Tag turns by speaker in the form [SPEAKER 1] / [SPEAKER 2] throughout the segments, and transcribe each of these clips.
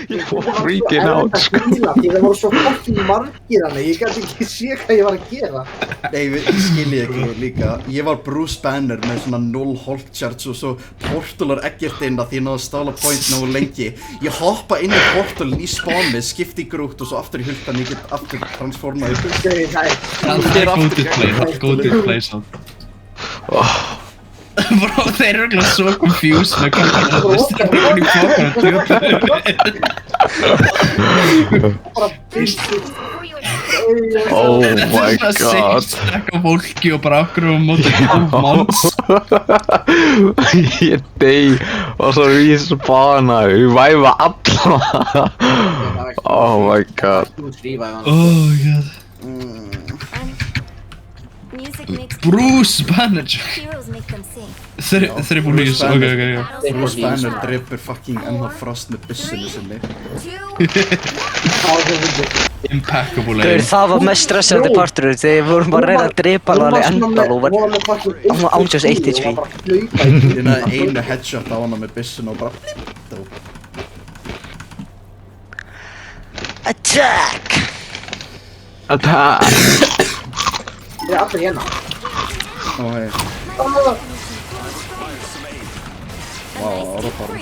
[SPEAKER 1] Ég fór freaking out, sko.
[SPEAKER 2] Það voru svo fucking margir hana, ég gæti ekki sé hvað ég var að gera.
[SPEAKER 3] Nei, ég skilji ekki líka. Ég var Bruce Banner með svona 0 hold charge og svo portalar ekkert inn að því ég náði að stála point nógu lengi. Ég hoppa inn í portalin í spawnið, skipti í grútt og svo aftur í hultan, ég get aftur transformað.
[SPEAKER 4] Það er góðið play samt. Bro, þeir eru örugglega svo confused með hvað það er í fokkan að töpa.
[SPEAKER 1] Oh my god.
[SPEAKER 4] Þetta er svona 6 stack af fólki og bara okkur á móti 12 manns.
[SPEAKER 1] Ég dey og svo respawna, ég væfa alla. Oh my god.
[SPEAKER 4] Oh my god. Bruce Banner. Þeir eru búin í þessu, ok.
[SPEAKER 3] Bruce Banner drepur fucking Emma Frost með byssinu sinni.
[SPEAKER 4] Impeccable.
[SPEAKER 5] Það var mest stressandi parturinn þegar við vorum bara að reyna að drepa hann alveg endal og hann var ánsjás 1 HP.
[SPEAKER 3] Ég náði einu headshot á hana með byssinu og bara blip.
[SPEAKER 5] Attack!
[SPEAKER 1] Attack!
[SPEAKER 2] Það allir hérna.
[SPEAKER 3] Ó hei. Vá, áraparum.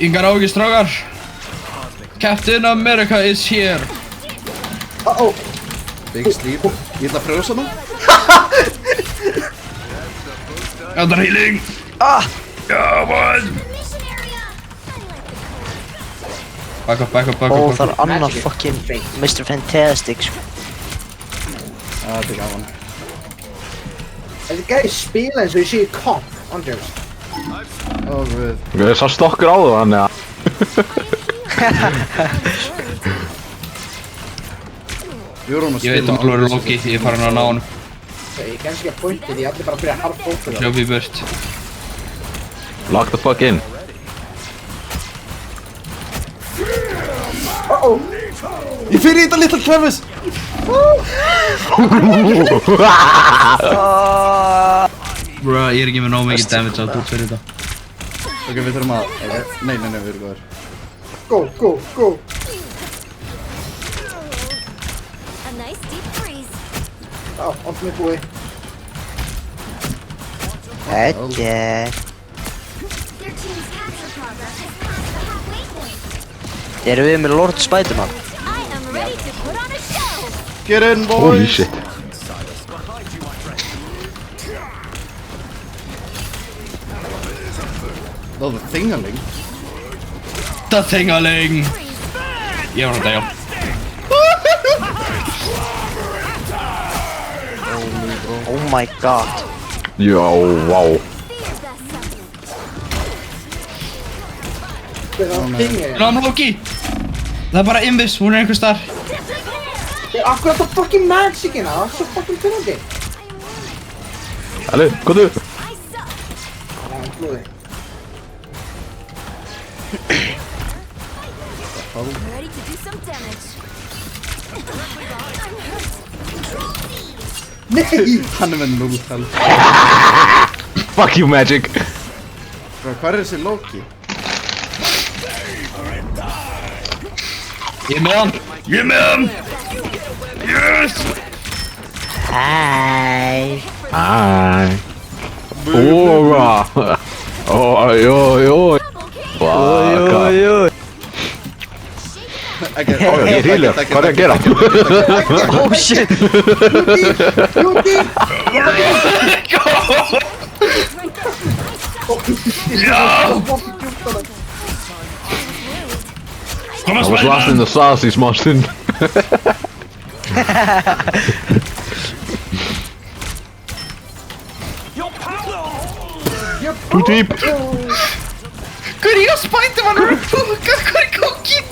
[SPEAKER 4] Yngar áhyggjur strákar. Captain America is here.
[SPEAKER 3] Big sleep. Ég ætla að frjósa nú.
[SPEAKER 4] Andar healing. Yeah, man. Back up.
[SPEAKER 5] Ó, það er annar fucking Mr. Fantastic, sko.
[SPEAKER 3] Þetta er gaman.
[SPEAKER 2] Þessi gæði spila eins og ég sé í komp, Andrews.
[SPEAKER 3] Ó, guð.
[SPEAKER 1] Ég sá stokkur á það, þannig að...
[SPEAKER 4] Ég veit alveg Loki, ég er farin að ná honum.
[SPEAKER 2] Ég kemst ekki að pointi því allir bara að byrja að hard fóta það.
[SPEAKER 4] Hljópi í burt.
[SPEAKER 1] Lock the fuck in.
[SPEAKER 3] Ég fyrir í þetta litla Travis!
[SPEAKER 4] Bro, ég er ekki með nóg mikið damage átt út fyrir þetta.
[SPEAKER 3] Ok, við þurfum að... Nei, við erum góðir.
[SPEAKER 2] Go! Já, ondum er búið.
[SPEAKER 5] Attack! Erum við með Lord Spiderman?
[SPEAKER 3] Get in, boys!
[SPEAKER 1] Holy shit.
[SPEAKER 3] Það var þingaling.
[SPEAKER 4] The Thingling! Ég var að dæja.
[SPEAKER 5] Oh my god.
[SPEAKER 1] Já, vá.
[SPEAKER 4] Nám Loki! Það er bara Invis, hún er einhvers þar.
[SPEAKER 2] Af hverju þetta fucking magicina? Það er svo fucking pyrrandi.
[SPEAKER 1] Alli, komdu.
[SPEAKER 2] Það er blóði. Nei!
[SPEAKER 3] Hann er með 0 health.
[SPEAKER 1] Fuck you, Magic.
[SPEAKER 3] Bro, hvað er þessi Loki?
[SPEAKER 4] Ég er með hann! Yes!
[SPEAKER 5] Hi.
[SPEAKER 1] Æ. Óra. Oj. Oj. Ég er hýlur, hvað er að gera?
[SPEAKER 5] Oh shit.
[SPEAKER 1] I was lost in the sauce í smá stund. Too deep.
[SPEAKER 4] Hvað er ég að spænta mann úr að fuka? Hvað er kókinn?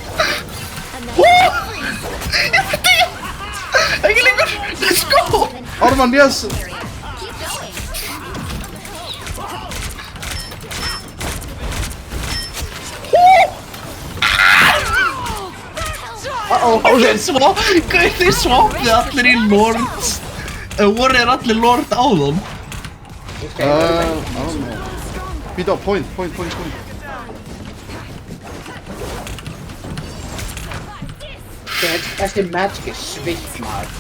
[SPEAKER 4] Ég er þetta! Ekki lengur! Let's go!
[SPEAKER 3] Ármann, yes!
[SPEAKER 4] Þeir swappið allir í Lords. Voru þeir allir Lord á þeim?
[SPEAKER 3] I don't know. Býta á, point.
[SPEAKER 2] Þessi magic sveitt maður.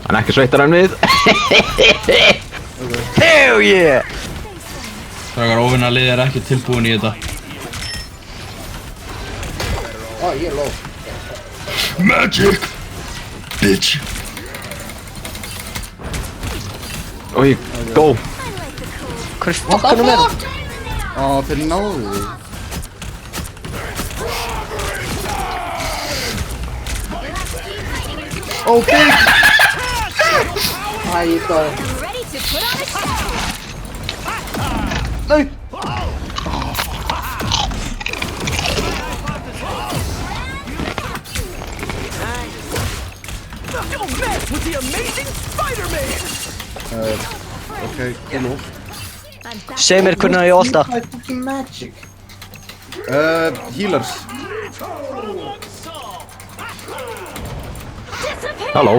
[SPEAKER 1] Hann ekki sveittar en við.
[SPEAKER 5] Hell yeah!
[SPEAKER 4] Strákar, óvinnarlið ekki tilbúin í þetta.
[SPEAKER 2] Ég er low.
[SPEAKER 4] Magic! Bitch!
[SPEAKER 1] Oj, go.
[SPEAKER 5] Hvað fokkanum er það?
[SPEAKER 3] Þeir náðu því. Big!
[SPEAKER 2] Ég dæði.
[SPEAKER 3] Nei! Cool.
[SPEAKER 5] Segð mér hvernig ég ulta.
[SPEAKER 2] Það fucking magic.
[SPEAKER 3] Healers.
[SPEAKER 1] Halló.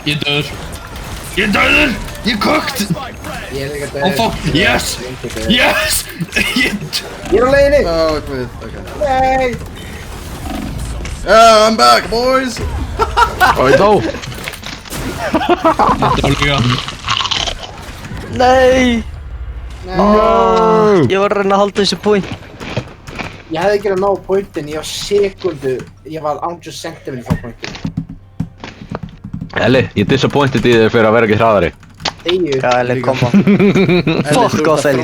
[SPEAKER 4] Ég er döður. Ég er kokt!
[SPEAKER 2] Ég er líka dæði.
[SPEAKER 4] Oh fuck, yes! Yes!
[SPEAKER 2] Ég er á leiðinni.
[SPEAKER 3] Guð, ok.
[SPEAKER 2] Nei.
[SPEAKER 3] I'm back, boys!
[SPEAKER 1] Oj, dó.
[SPEAKER 4] Ég er líka.
[SPEAKER 5] Nei! Ég var að reyna að halda þessu point.
[SPEAKER 2] Ég hefði ekki að ná pointin, ég var sekundu. Ég var 80 cm frá pointin.
[SPEAKER 1] Elli, ég disappointed í þig fyrir að vera ekki hraðari.
[SPEAKER 2] Þegju.
[SPEAKER 5] Gæli, koma. Fuck off, Elli.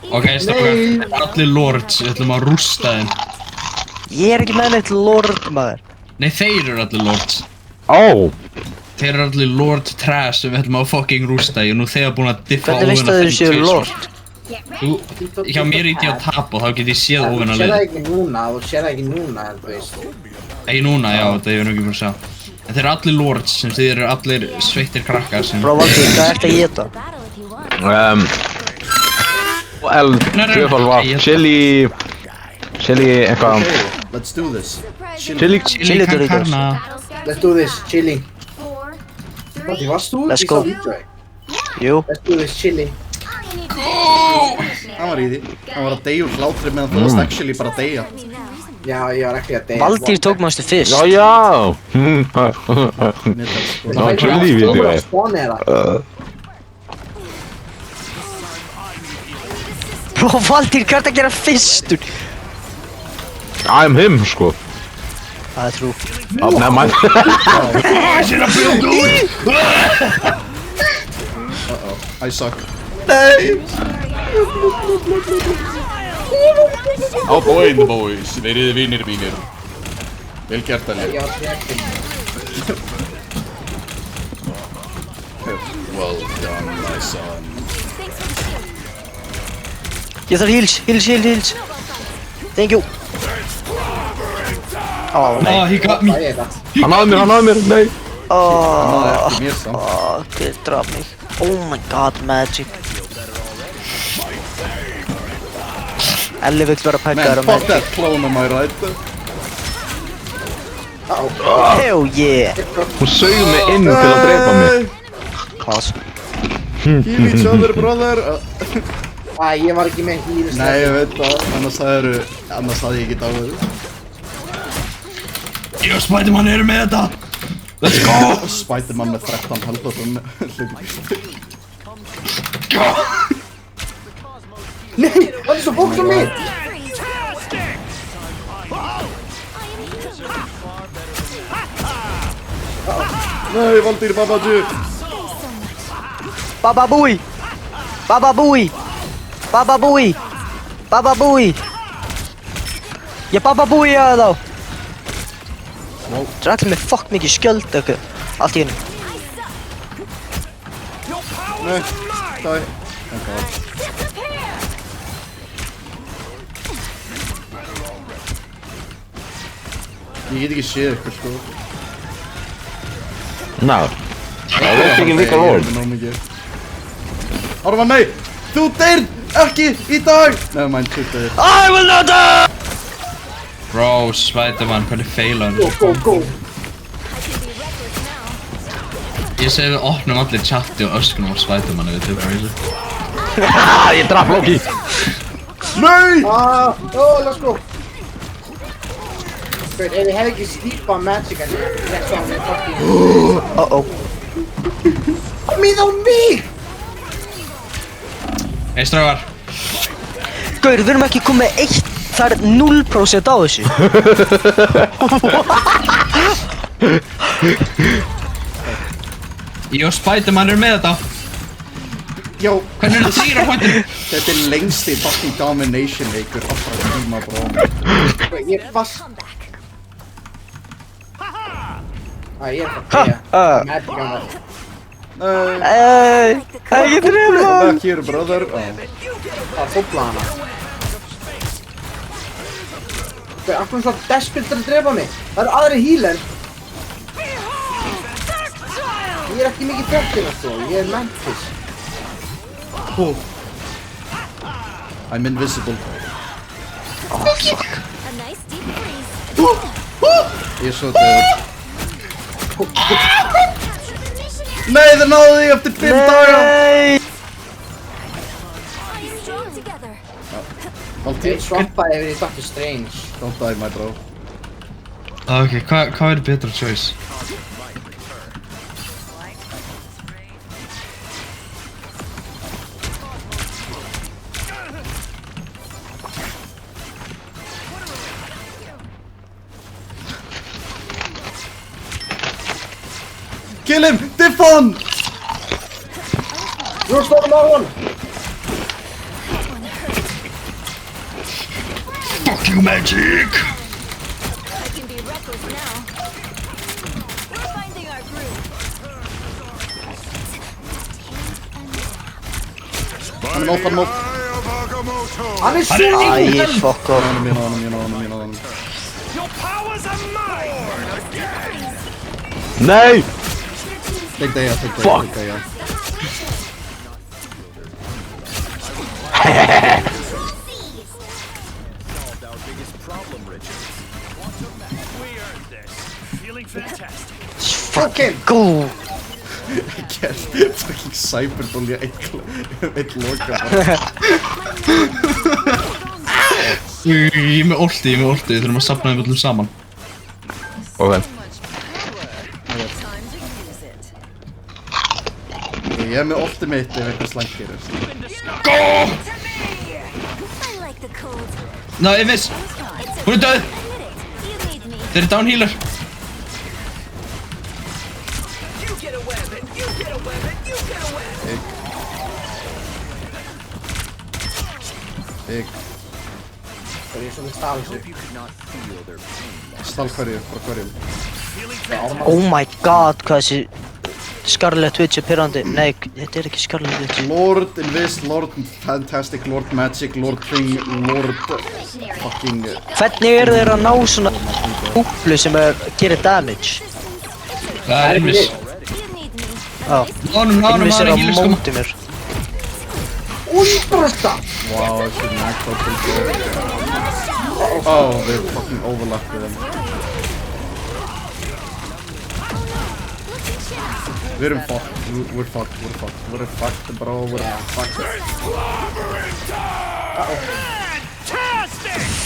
[SPEAKER 4] Ok, strákar, allir Lords, við ætlum að rústa þeim.
[SPEAKER 5] Ég er ekki með neitt lord, maður.
[SPEAKER 4] Nei, þeir eru allir Lords.
[SPEAKER 1] Ó.
[SPEAKER 4] Þeir eru allir Lord Trash sem við ætlum að fucking rústa. Ég er nú þegar búinn að diffa
[SPEAKER 5] Hvernig veistu að þeir séu lord?
[SPEAKER 4] Hjá mér ekki að tapa og þá get ég séð óvinna
[SPEAKER 2] Þú sér það
[SPEAKER 4] lið.
[SPEAKER 2] ekki núna, þú sér það ekki núna, þú veist.
[SPEAKER 4] Ekki núna, já, þetta ég verður ekki búinn að sjá. En þeir eru allir Lords sem þið eru allir sveittir krakkar sem...
[SPEAKER 5] Bro, Valdi, hvað ert að geta?
[SPEAKER 1] Tvöfald var chili eitthvað.
[SPEAKER 3] Let's do this.
[SPEAKER 1] Chili
[SPEAKER 5] Chili Doritos.
[SPEAKER 2] Let's do this, chili. Valdi, varst þú?
[SPEAKER 5] Let's
[SPEAKER 2] Ég
[SPEAKER 5] go.
[SPEAKER 2] sá vídeo.
[SPEAKER 5] Jú.
[SPEAKER 2] Let's do this, chili.
[SPEAKER 3] Hann var í því. Hann var að deyja úr hlátri meðan þú varst actually bara að deyja.
[SPEAKER 2] Já, ég var ekki að deyja.
[SPEAKER 5] Valdi tók mástu fyrst.
[SPEAKER 1] Já. Ná, chili vídeo.
[SPEAKER 5] Bro, Valdi, hvað ert að gera fyrstur?
[SPEAKER 1] I'm him, sko.
[SPEAKER 5] Það er trú.
[SPEAKER 1] Never mind.
[SPEAKER 3] I suck.
[SPEAKER 6] Á bóinn, boys, verið vinir mínir. Vel gert að
[SPEAKER 2] Ég var trekkinn.
[SPEAKER 6] Well done, my son.
[SPEAKER 5] Ég þarf heals. Thank you. Ó, nei.
[SPEAKER 4] Oh, he got me.
[SPEAKER 2] Það er það.
[SPEAKER 1] Hann náði mér, nei.
[SPEAKER 5] Ó,
[SPEAKER 3] Það er ekki mér samt.
[SPEAKER 5] Guð draf mig. Oh my god, magic. Elli vill vera pekkaður
[SPEAKER 3] Man,
[SPEAKER 5] á
[SPEAKER 3] fuck
[SPEAKER 5] magic.
[SPEAKER 3] that clone on my right.
[SPEAKER 5] Hell yeah.
[SPEAKER 1] Hún saug mig inn til að drepa mig.
[SPEAKER 5] Klass.
[SPEAKER 3] Heal each other, brother.
[SPEAKER 2] Ég var ekki með hýrist.
[SPEAKER 3] Nei, ég veit það. Annars hafði ég ekki dáið.
[SPEAKER 4] Ég og Spiderman eru með þetta. Let's go.
[SPEAKER 3] Spiderman með 13 heldotum.
[SPEAKER 2] Nei, það er svo bókt á mig.
[SPEAKER 3] Nei, Valdir Babaji.
[SPEAKER 5] Baba Booey. Ég Baba Booey að þá. Það er allir með fokk mikið skjöld okkur. Allt í hennu.
[SPEAKER 3] Nei, die. Oh god. Ég get ekki séð ykkur, sko.
[SPEAKER 1] Ná. Það er ekki líka lord.
[SPEAKER 3] Árvar, nei! Þú deyrð ekki í dag! Never mind, þú deyrð.
[SPEAKER 5] I will not die!
[SPEAKER 4] Bro, Spiderman, hvernig feila hann?
[SPEAKER 2] Go.
[SPEAKER 4] Ég segi við opnum allir chatti og öskunum á Spiderman ef við tökum þessu.
[SPEAKER 1] Ég draf Loki.
[SPEAKER 3] Nei!
[SPEAKER 2] Let's go. Ef ég hef ekki slípað Magic en let's go með fucking... Mið á mig!
[SPEAKER 4] Hey, strágar.
[SPEAKER 5] Gaur, við erum ekki komið eitt. Það er 0% á þessu.
[SPEAKER 4] Ég og Spiderman eru með þetta.
[SPEAKER 3] Já,
[SPEAKER 4] Hvernig eru þýra pointinu?
[SPEAKER 3] þetta er lengsti fucking domination leikur allra tíma, bro.
[SPEAKER 2] Ég er fast... Ég er fast... Magic á það.
[SPEAKER 5] Ekki drepa.
[SPEAKER 3] Back here, brother.
[SPEAKER 2] Það fóbla hana. Af hvernig svo desperate að drepa mig? Það eru aðri healer. Ég er ekki mikið fjöldin að ég er Mantis.
[SPEAKER 3] I'm invisible. Ég er svo döður. Nei, það náðu því eftir 5 daga!
[SPEAKER 2] Ég svampaði yfir í Doctor Strange.
[SPEAKER 3] Don't die, my bro.
[SPEAKER 4] Ok, hvað er betra choice?
[SPEAKER 3] Kill him! They're fun!
[SPEAKER 2] You're still no one!
[SPEAKER 4] Fuck you, magic!
[SPEAKER 7] I can be reckless now. We're finding our groove.
[SPEAKER 3] Hann er mótt.
[SPEAKER 2] Hann er svo
[SPEAKER 5] Æ, fuck off.
[SPEAKER 3] Ég ná honum.
[SPEAKER 1] Nei!
[SPEAKER 3] Take Daya.
[SPEAKER 1] Fuck.
[SPEAKER 2] fucking
[SPEAKER 5] Go!
[SPEAKER 3] Fucking cyberball í eitt loka.
[SPEAKER 4] Ég er með ulti, við þurfum að safna þeim öllum saman.
[SPEAKER 1] Ok.
[SPEAKER 3] Ég er með ultimate ef eitthvað slæmt gerist.
[SPEAKER 4] Ná, ég viss! Hún er döð! Þeir eru down healer.
[SPEAKER 3] Big.
[SPEAKER 2] Það er svona stál þessu.
[SPEAKER 3] Stál hverju, frá hverjum.
[SPEAKER 5] Oh my god, hvað þessi Scarlet Witch er pirrandi. Nei, þetta er ekki Scarlet Witch.
[SPEAKER 3] Lord Invis, Lord Fantastic, Lord Magic, Lord Thing, Lord fucking...
[SPEAKER 5] Hvernig eru þeir að ná svona úplu sem gerir damage?
[SPEAKER 4] Það er Invis.
[SPEAKER 5] Já,
[SPEAKER 4] Nánum,
[SPEAKER 5] Invis er á
[SPEAKER 4] healers koma.
[SPEAKER 5] móti mér.
[SPEAKER 2] Úlbrösta!
[SPEAKER 3] Wow, I should not go to the... Oh, they fucking overlapped with them. We're fucked, we're fucked, bro, we're fucked.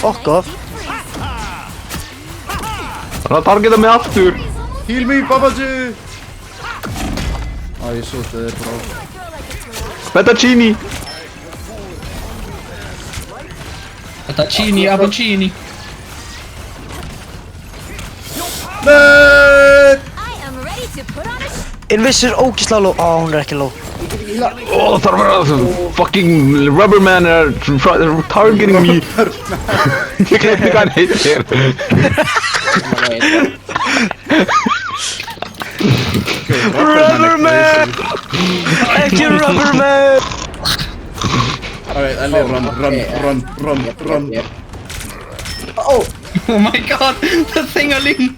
[SPEAKER 5] Fuck off.
[SPEAKER 1] Hann að targeta mig aftur.
[SPEAKER 3] Heal me, Babaji! Ég svo þið, bro.
[SPEAKER 1] Fettuccini.
[SPEAKER 4] Fettuccini, abboncini.
[SPEAKER 3] Nei!
[SPEAKER 5] Invis er ógislega low. Ó, hún er ekki low.
[SPEAKER 1] Oh, það var fucking Rubberman er targeting me. Ég glemdi hvað hann heitir.
[SPEAKER 5] Rubberman! Ekki Rubberman!
[SPEAKER 3] Alright, Ellie, run.
[SPEAKER 2] Oh!
[SPEAKER 4] Oh my god, the thing-a-ling!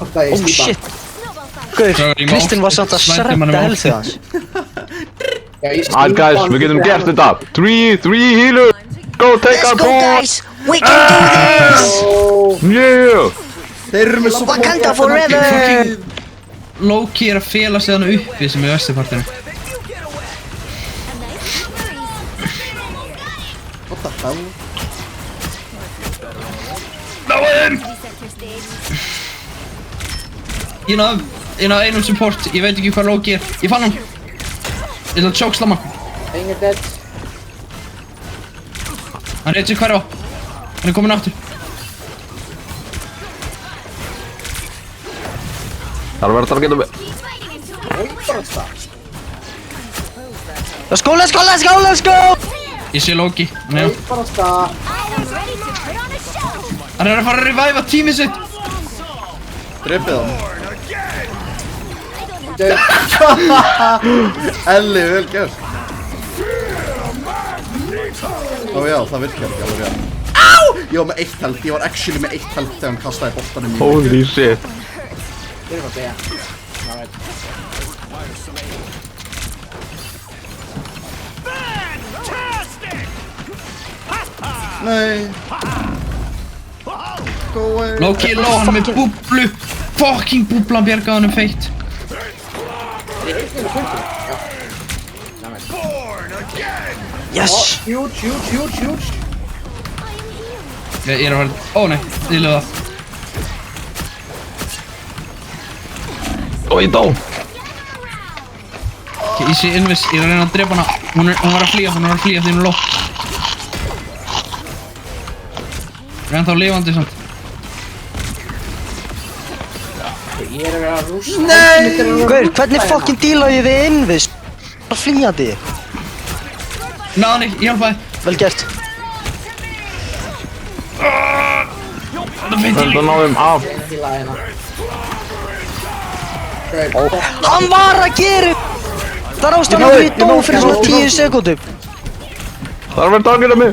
[SPEAKER 2] Það er
[SPEAKER 5] Oh shit! Guður, Kristinn var samt að sredda helþið hans.
[SPEAKER 1] Alright guys, við getum gert þetta. 3 healers. Go take our
[SPEAKER 5] Let's go
[SPEAKER 1] point.
[SPEAKER 5] guys! We can do this!
[SPEAKER 1] Yeah.
[SPEAKER 3] Þeir eru með support.
[SPEAKER 5] Wakanda forever!
[SPEAKER 4] Loki að fela sig hann uppi sem í vesturpartinu.
[SPEAKER 3] What the hell?
[SPEAKER 4] Ég náðu einum support, ég veit ekki hvað Loki Ég fann hann. Ég ætla að chokeslamma.
[SPEAKER 2] Engin dead.
[SPEAKER 4] Hann reyndi sig hverfa. Hann komin aftur.
[SPEAKER 1] Það er verið að geta með.
[SPEAKER 5] Let's go, let's go, let's go, let's go!
[SPEAKER 4] Ég sé Loki. Nei,
[SPEAKER 2] Bara stað.
[SPEAKER 7] I am ready to put on a show.
[SPEAKER 4] hann að fara að reviva tímið sitt.
[SPEAKER 3] Drepið hann.
[SPEAKER 2] Döð.
[SPEAKER 3] Elli, vel gert. Ó já, það virkar ekki alveg rétt. Á! Ég var með 1 held, ég var actually með 1 held þegar hann kastaði boltanum í mig.
[SPEAKER 1] Holy shit.
[SPEAKER 2] Ég er bara að segja. Það veit.
[SPEAKER 3] Nei. Go away.
[SPEAKER 4] Loki ló hann með búblu. Fucking búblan bjargaði hann feitt.
[SPEAKER 5] Yes!
[SPEAKER 2] Huge.
[SPEAKER 4] Ég er að fara... Ó nei, ég lögða.
[SPEAKER 1] Og ég dó.
[SPEAKER 4] Ok, ég sé Invis, ég er að reyna að drepa hana. Hún var að flýja því hún er ló. Hún er ennþá lifandi samt.
[SPEAKER 2] Ég er að vera að rústa.
[SPEAKER 3] Nei!
[SPEAKER 5] Gaur, hvernig fucking díla ég við Invis? Bara flýjandi.
[SPEAKER 4] Náðan ég hjálpaði.
[SPEAKER 5] Vel gert.
[SPEAKER 4] Það feitt
[SPEAKER 1] Þetta náðum af.
[SPEAKER 2] Híla hérna.
[SPEAKER 5] Hann var að gera! Það er ástæðan að ég dó fyrir svona 10 sekúndum.
[SPEAKER 1] Það er verið að geta mig.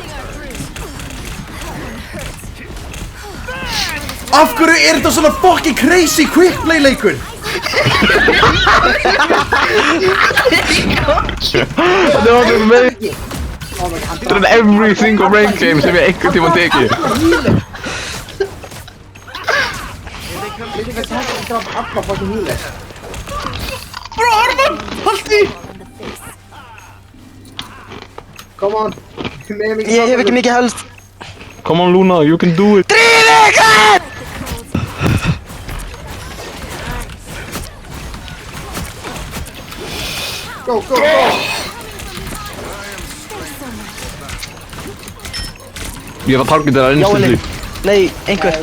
[SPEAKER 3] Af hverju er þetta svona fucking crazy quick play leikur?
[SPEAKER 1] Þetta er alveg með. Þetta er every single rank game sem ég einhvern tíma tekið.
[SPEAKER 2] Við erum að taka alla fucking híla.
[SPEAKER 4] Bro, Harman! Haldt því!
[SPEAKER 2] Come on.
[SPEAKER 5] Ég hef ekki mikið helst.
[SPEAKER 1] Come on Luna, you can do it.
[SPEAKER 2] Go.
[SPEAKER 1] Ég var targetið að instantly.
[SPEAKER 5] Nei, einhver.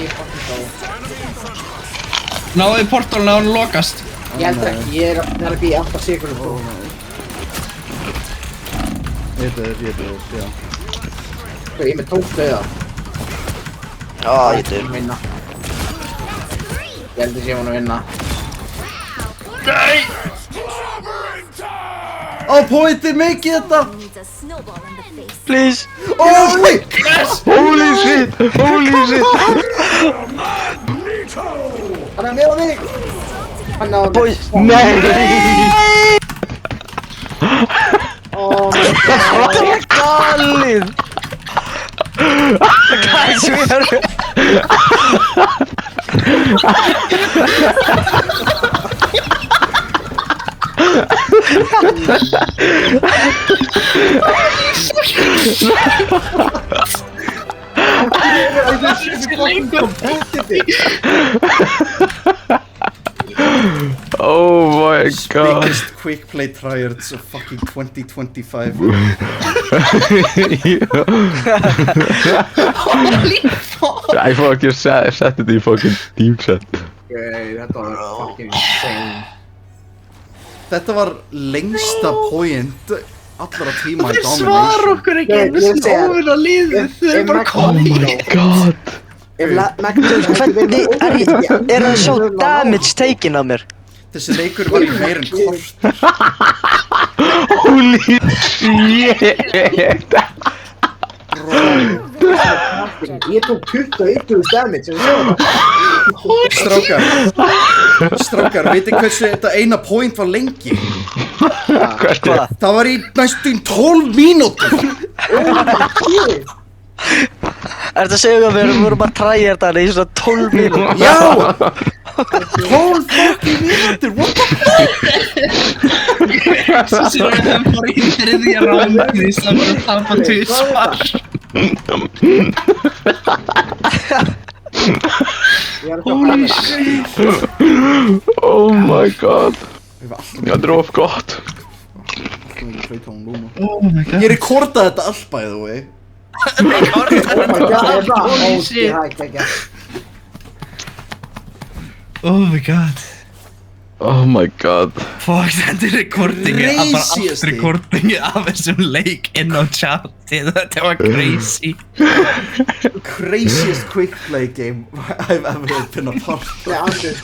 [SPEAKER 4] Náðu portálinn að hann lokast.
[SPEAKER 2] Ég held ekki, ég er að býja 8 sekúndur.
[SPEAKER 3] Ég er, já.
[SPEAKER 2] Ég er með 12 döða.
[SPEAKER 5] Ég dör.
[SPEAKER 2] Vinna. Ég held að sé hún að vinna.
[SPEAKER 3] Á pointi mikið þetta!
[SPEAKER 7] Needs a snowball in the face.
[SPEAKER 5] Please.
[SPEAKER 3] Oh my!
[SPEAKER 1] Holy shit!
[SPEAKER 2] Hann er með á mig! Hann náði mig.
[SPEAKER 5] Boys.
[SPEAKER 1] Nei!
[SPEAKER 2] Oh my god.
[SPEAKER 5] Þetta er galið. Guys, we are...
[SPEAKER 1] Oh my god.
[SPEAKER 3] Biggest quick play tryhards of fucking 2025.
[SPEAKER 1] I fucking set þetta í fucking deep set.
[SPEAKER 2] Þetta var fucking insane.
[SPEAKER 3] Þetta var lengsta point allra tíma í
[SPEAKER 4] Þeir
[SPEAKER 3] Domination.
[SPEAKER 4] svara okkur ekki
[SPEAKER 2] Ég
[SPEAKER 4] einu sinni
[SPEAKER 2] segi-
[SPEAKER 4] óvinna liðið. Þeir eru bara
[SPEAKER 2] Ef
[SPEAKER 4] komið.
[SPEAKER 1] Oh my god.
[SPEAKER 5] Hvernig er það sjá damage taken af mér?
[SPEAKER 3] Þessi leikur var í meir en kort.
[SPEAKER 1] Holy shit.
[SPEAKER 2] Ég tók 21 damage sem ég
[SPEAKER 3] Strákar, veitir hversu þetta eina point var lengi?
[SPEAKER 1] Hvert
[SPEAKER 5] Hvað?
[SPEAKER 3] Það var í næstum 12 mínútur.
[SPEAKER 5] Ertu að segja að við vorum að træja þetta í svona 12 mínútur?
[SPEAKER 3] Já! 12 fucking mínútur, what the fuck?
[SPEAKER 4] Svo sér við það bara í þriðja rándi í staðan fyrir að tapa tvisvar.
[SPEAKER 2] Holy shit.
[SPEAKER 1] Oh my god. Já, þetta of gott.
[SPEAKER 4] Oh my god.
[SPEAKER 3] Ég rekordaði þetta allt by the way.
[SPEAKER 4] Holy shit. Oh my god.
[SPEAKER 1] Oh my god.
[SPEAKER 4] Fuck, þetta recordingi, bara allt
[SPEAKER 3] Craziest
[SPEAKER 4] recordingi af þessum leik inn á chatið, þetta var crazy.
[SPEAKER 3] Craziest quick play game I've ever been a part of.